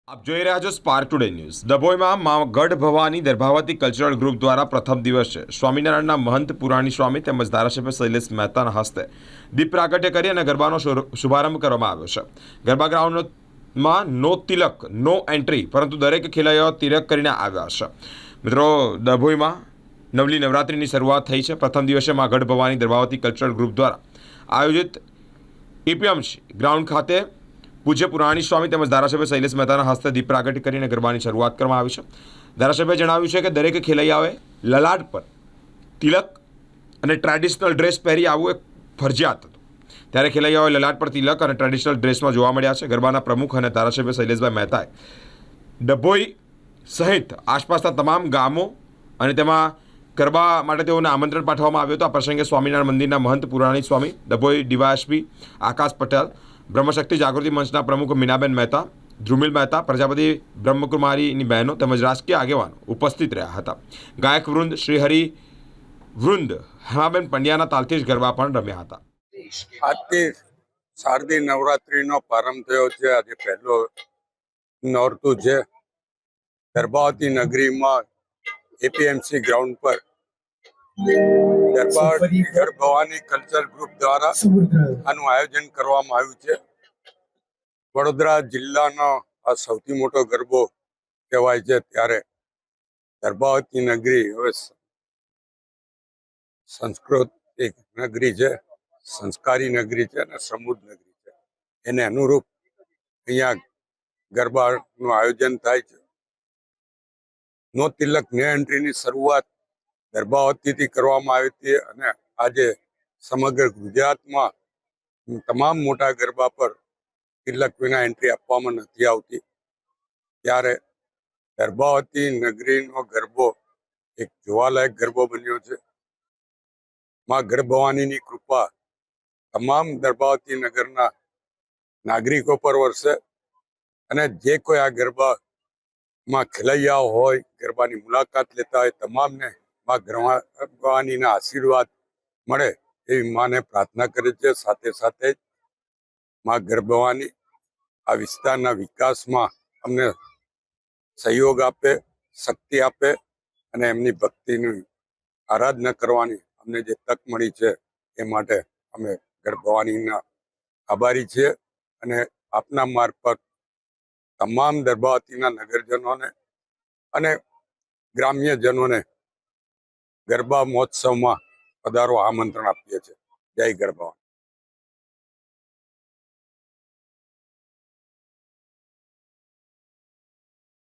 આપ જોઈ રહ્યા છો સ્પાર્ક ટુડે ન્યૂઝ। ડભોઈમાં મા ગઢ ભવાની દર્ભાવતી કલ્ચરલ ગ્રુપ દ્વારા પ્રથમ દિવસે સ્વામિનારાયણના મહંત પુરાણી સ્વામી તેમજ ધારાસભ્ય શૈલેષ મહેતાના હસ્તે દીપ પ્રાગટ્ય કરી અને ગરબાનો શુભારંભ કરવામાં આવ્યો છે। ગરબા ગ્રાઉન્ડમાં નો તિલક નો એન્ટ્રી, પરંતુ દરેક ખેલૈયાઓ તિલક કરીને આવ્યા છે। મિત્રો, ડભોઈમાં નવલી નવરાત્રિની શરૂઆત થઈ છે। પ્રથમ દિવસે મા ગઢ ભવાની દર્ભાવતી કલ્ચરલ ગ્રુપ દ્વારા આયોજિત એપીએમસી ગ્રાઉન્ડ ખાતે પૂજ્ય પુરાણી સ્વામી તેમજ ધારાસભ્ય શૈલેષ મહેતાના હસ્તે દીપ પ્રાગટ્ય કરીને ગરબાની શરૂઆત કરવામાં આવી છે। ધારાસભ્યએ જણાવ્યું છે કે દરેક ખેલૈયાઓએ લલાટ પર તિલક અને ટ્રેડિશનલ ડ્રેસ પહેરી આવવું એક ફરજિયાત હતું, ત્યારે ખેલૈયાઓએ લલાટ પર તિલક અને ટ્રેડિશનલ ડ્રેસમાં જોવા મળ્યા છે। ગરબાના પ્રમુખ અને ધારાસભ્ય શૈલેષભાઈ મહેતાએ ડભોઈ સહિત આસપાસના તમામ ગામો અને તેમાં ગરબા માટે તેઓને આમંત્રણ પાઠવવામાં આવ્યું હતું। આ પ્રસંગે સ્વામિનારાયણ મંદિરના મહંત પુરાણી સ્વામી, ડભોઈ ડીવાયએસપી આકાશ પટેલ, બ્રહ્મશક્તિ જાગૃતિ મંચના પ્રમુખ મીનાબેન મહેતા, ધ્રુમિલ મહેતા, પ્રજાપતિ બ્રહ્મકુમારીની બહેનો તેમજ રાજકીય આગેવાનો ઉપસ્થિત રહ્યા હતા। ગાયક વૃંદ શ્રીહરિ વૃંદ હેમાબેન પંડ્યાના તાલથી જ ગરબા પણ રમ્યા હતા। આજથી શારદીય નવરાત્રીનો પ્રારંભ થયો છે। આજે પહેલો નોરતું છે। દર્ભાવતી નગરીમાં એપીએમસી ગ્રાઉન્ડ પર ગઢ ભવાની કલ્ચર ગ્રુપ દ્વારા આનું આયોજન કરવામાં આવ્યું છે। વડોદરા જિલ્લાનો આ સૌથી મોટો ગરબો કહેવાય છે, ત્યારે દર્ભાવતી નગરી હવે સંસ્કૃતિક નગરી છે, સંસ્કારી નગરી છે અને સમૃદ્ધ નગરી છે। એને અનુરૂપ અહીંયા ગરબાનું આયોજન થાય છે। નો તિલક નો એન્ટ્રીની શરૂઆત દર્ભાવતીથી કરવામાં આવી હતી અને આજે સમગ્ર ગુજરાતમાં તમામ મોટા ગરબા પર તિલક વિના એન્ટ્રી આપવામાં નથી આવતી, ત્યારે દર્ભાવતી નગરીનો ગરબો એક જોવાલાયક ગરબો બન્યો છે। માં ગઢ ભવાનીની કૃપા તમામ દર્ભાવતી નગરના નાગરિકો પર વરસે અને જે કોઈ આ ગરબામાં ખેલૈયાઓ હોય, ગરબાની મુલાકાત લેતા હોય, તમામને માં ગઢ ભવાનીના આશીર્વાદ મળે એવી માને પ્રાર્થના કરે છે। સાથે સાથે માં ગઢ ભવાની આ વિસ્તારના વિકાસમાં અમને સહયોગ આપે, શક્તિ આપે અને એમની ભક્તિની આરાધના કરવાની અમને જે તક મળી છે એ માટે અમે ગઢ ભવાનીના આભારી છીએ અને આપના મારફત તમામ દર્ભાવતીના નગરજનોને અને ગ્રામ્યજનોને ગરબા મહોત્સવમાં પધારો આમંત્રણ આપીએ છીએ। જય ગરબા।